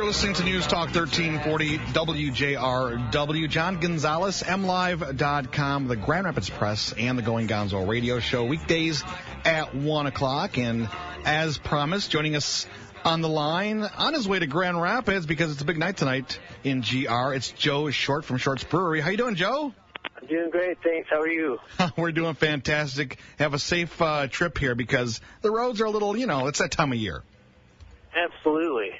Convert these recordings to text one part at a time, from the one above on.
listening to News Talk 1340 WJRW. John Gonzalez, MLive.com, the Grand Rapids Press, and the Going Gonzo radio show weekdays at 1 o'clock. And as promised, joining us on the line, on his way to Grand Rapids because it's a big night tonight in GR, it's Joe Short from Short's Brewery. How you doing, Joe? I'm doing great, thanks. How are you? We're doing fantastic. Have a safe trip here because the roads are a little, it's that time of year. Absolutely.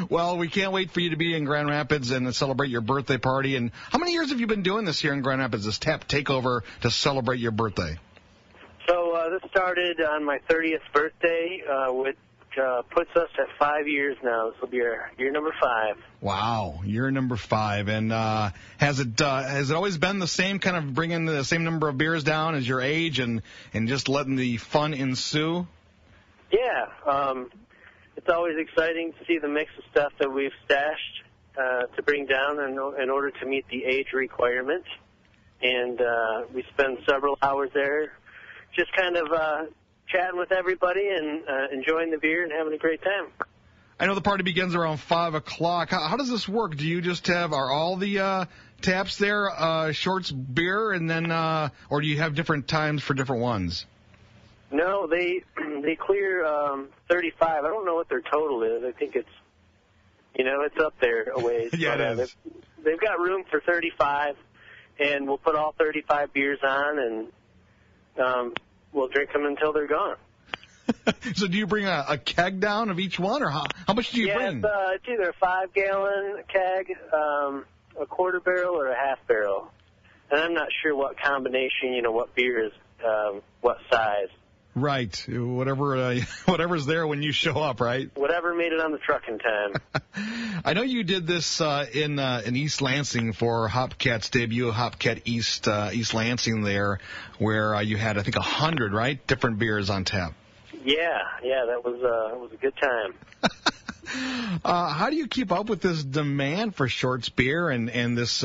Well, we can't wait for you to be in Grand Rapids and celebrate your birthday party. And how many years have you been doing this here in Grand Rapids, this tap takeover to celebrate your birthday? So this started on my 30th birthday, which puts us at 5 years now. This will be year number 5. Wow, year number 5. And has it always been the same, kind of bringing the same number of beers down as your age and just letting the fun ensue? Yeah. It's always exciting to see the mix of stuff that we've stashed to bring down in order to meet the age requirement. And we spend several hours there just kind of chatting with everybody and enjoying the beer and having a great time. I know the party begins around 5 o'clock. How does this work? Do you just are all the taps there Short's beer, and then, or do you have different times for different ones? No, they clear 35. I don't know what their total is. I think it's up there a ways. Yeah, but, it is. They've got room for 35, and we'll put all 35 beers on, and we'll drink them until they're gone. So do you bring a keg down of each one, or how much do you bring? Yeah, it's either a 5-gallon keg, a quarter barrel, or a half barrel. And I'm not sure what combination, what beer is, what size. Right. Whatever's there when you show up, right? Whatever made it on the truck in time. I know you did this in East Lansing for HopCat's debut, HopCat East Lansing there, where you had, I think, 100, right, different beers on tap. Yeah, that was a good time. How do you keep up with this demand for Short's beer and this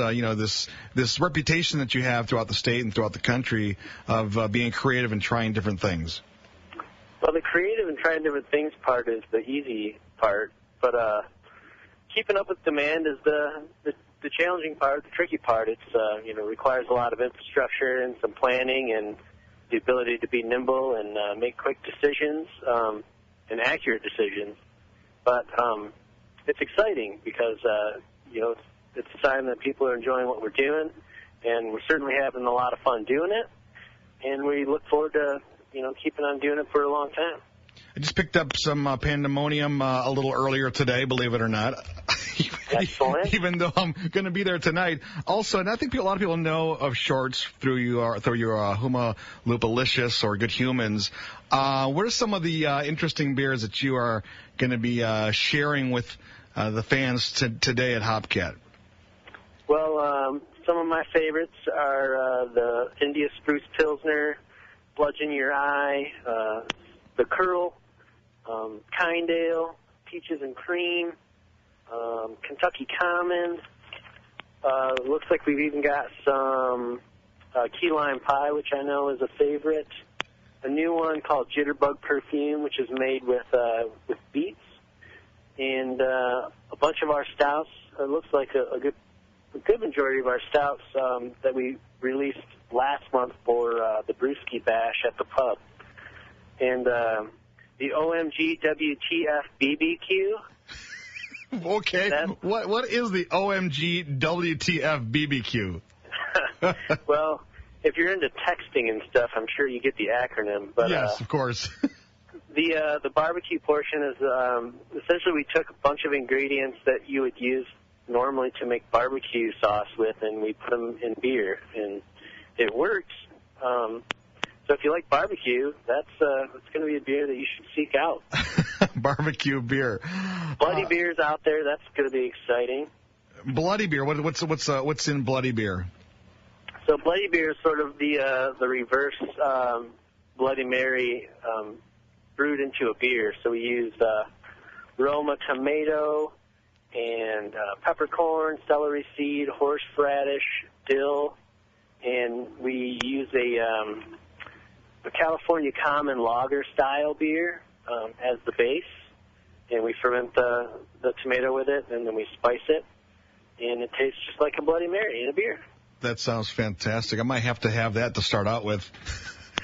this reputation that you have throughout the state and throughout the country of being creative and trying different things? Well, the creative and trying different things part is the easy part, but keeping up with demand is the challenging part, the tricky part. It's requires a lot of infrastructure and some planning and the ability to be nimble and make quick decisions and accurate decisions. But it's exciting because, it's a sign that people are enjoying what we're doing, and we're certainly having a lot of fun doing it, and we look forward to, keeping on doing it for a long time. I just picked up some pandemonium a little earlier today, believe it or not. Excellent. Even though I'm going to be there tonight. Also, and I think a lot of people know of Shorts through your Huma Lupalicious or Good Humans. What are some of the interesting beers that you are going to be sharing with the fans today at HopCat? Well, some of my favorites are the India Spruce Pilsner, Bludgeon Your Eye, the Curl, Kind Ale, Peaches and Cream, Kentucky Common. Looks like we've even got some Key Lime Pie, which I know is a favorite. A new one called Jitterbug Perfume, which is made with beets, and a bunch of our stouts. It looks like a good majority of our stouts that we released last month for the Brewski Bash at the pub, and the OMG WTF BBQ. Okay, what is the OMG WTF BBQ? Well, if you're into texting and stuff, I'm sure you get the acronym. But yes, of course. The barbecue portion is essentially we took a bunch of ingredients that you would use normally to make barbecue sauce with, and we put them in beer, and it works. So if you like barbecue, that's going to be a beer that you should seek out. Barbecue beer. Bloody beer's out there. That's going to be exciting. Bloody beer. What's in bloody beer? So Bloody beer is sort of the reverse Bloody Mary brewed into a beer. So we use Roma tomato and peppercorn, celery seed, horseradish, dill, and we use a California Common lager style beer as the base. and we ferment the tomato with it, and then we spice it, and it tastes just like a Bloody Mary in a beer. That sounds fantastic. I might have to have that to start out with.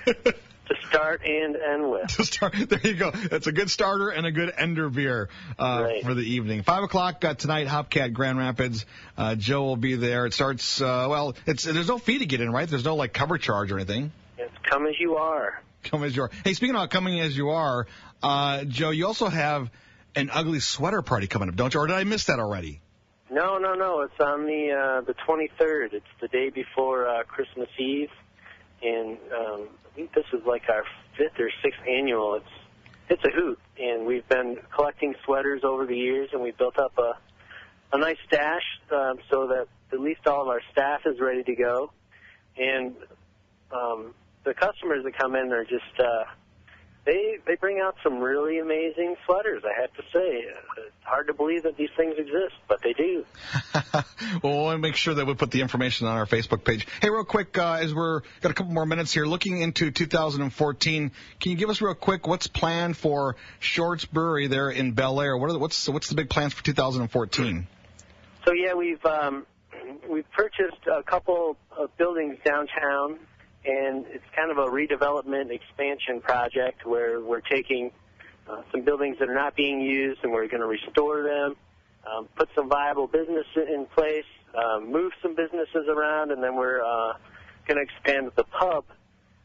To start and end with. To start, there you go. That's a good starter and a good ender beer for the evening. 5 o'clock tonight, HopCat Grand Rapids. Joe will be there. It starts, there's no fee to get in, right? There's no, cover charge or anything. It's come as you are. Come as you are. Hey, speaking about coming as you are, Joe, you also have an ugly sweater party coming up, don't you? Or did I miss that already? No. It's on the 23rd. It's the day before Christmas Eve. And I think this is like our 5th or 6th annual. It's a hoot. And we've been collecting sweaters over the years, and we built up a nice stash so that at least all of our staff is ready to go. And the customers that come in are just they bring out some really amazing sweaters, I have to say. It's hard to believe that these things exist, but they do. Well, we'll make sure that we put the information on our Facebook page. Hey, real quick, as we're got a couple more minutes here, looking into 2014, can you give us real quick what's planned for Shorts Brewery there in Bel Air? What's the big plans for 2014? So yeah, we've purchased a couple of buildings downtown. And it's kind of a redevelopment expansion project where we're taking some buildings that are not being used and we're going to restore them, put some viable business in place, move some businesses around, and then we're going to expand the pub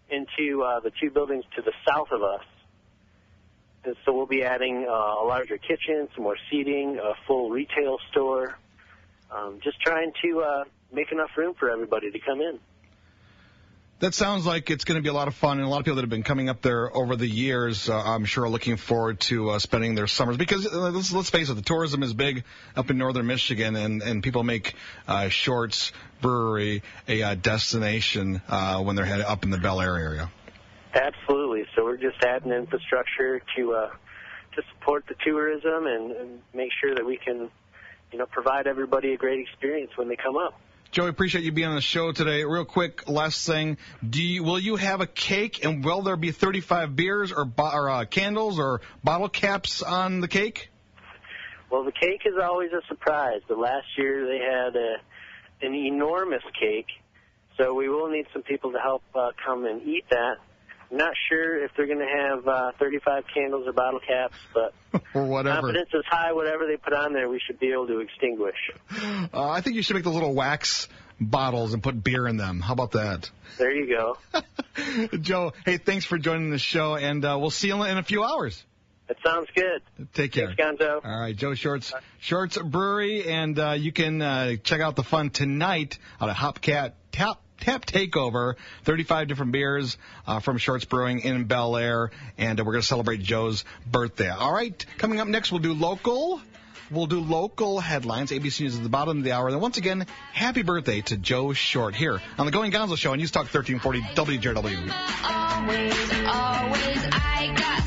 into the 2 buildings to the south of us. And so we'll be adding a larger kitchen, some more seating, a full retail store, just trying to make enough room for everybody to come in. That sounds like it's going to be a lot of fun, and a lot of people that have been coming up there over the years, I'm sure, are looking forward to spending their summers. Because let's face it, the tourism is big up in northern Michigan, and people make Shorts Brewery a destination when they're headed up in the Bel Air area. Absolutely. So we're just adding infrastructure to support the tourism and make sure that we can, provide everybody a great experience when they come up. Joe, I appreciate you being on the show today. Real quick, last thing. Will you have a cake, and will there be 35 beers or candles or bottle caps on the cake? Well, the cake is always a surprise. But last year they had an enormous cake, so we will need some people to help come and eat that. I'm not sure if they're going to have 35 candles or bottle caps, but or whatever. Confidence is high. Whatever they put on there, we should be able to extinguish. I think you should make the little wax bottles and put beer in them. How about that? There you go. Joe, hey, thanks for joining the show, and we'll see you in a few hours. That sounds good. Take care. Thanks, Gonzo. All right, Joe Shorts Brewery, and you can check out the fun tonight on a HopCat Tap Takeover, 35 different beers from Shorts Brewing in Bel Air, and we're going to celebrate Joe's birthday. All right, coming up next, we'll do local headlines. ABC News at the bottom of the hour. And then once again, happy birthday to Joe Short here on the Going Gonzo Show on News Talk 1340 WJW. Always, I got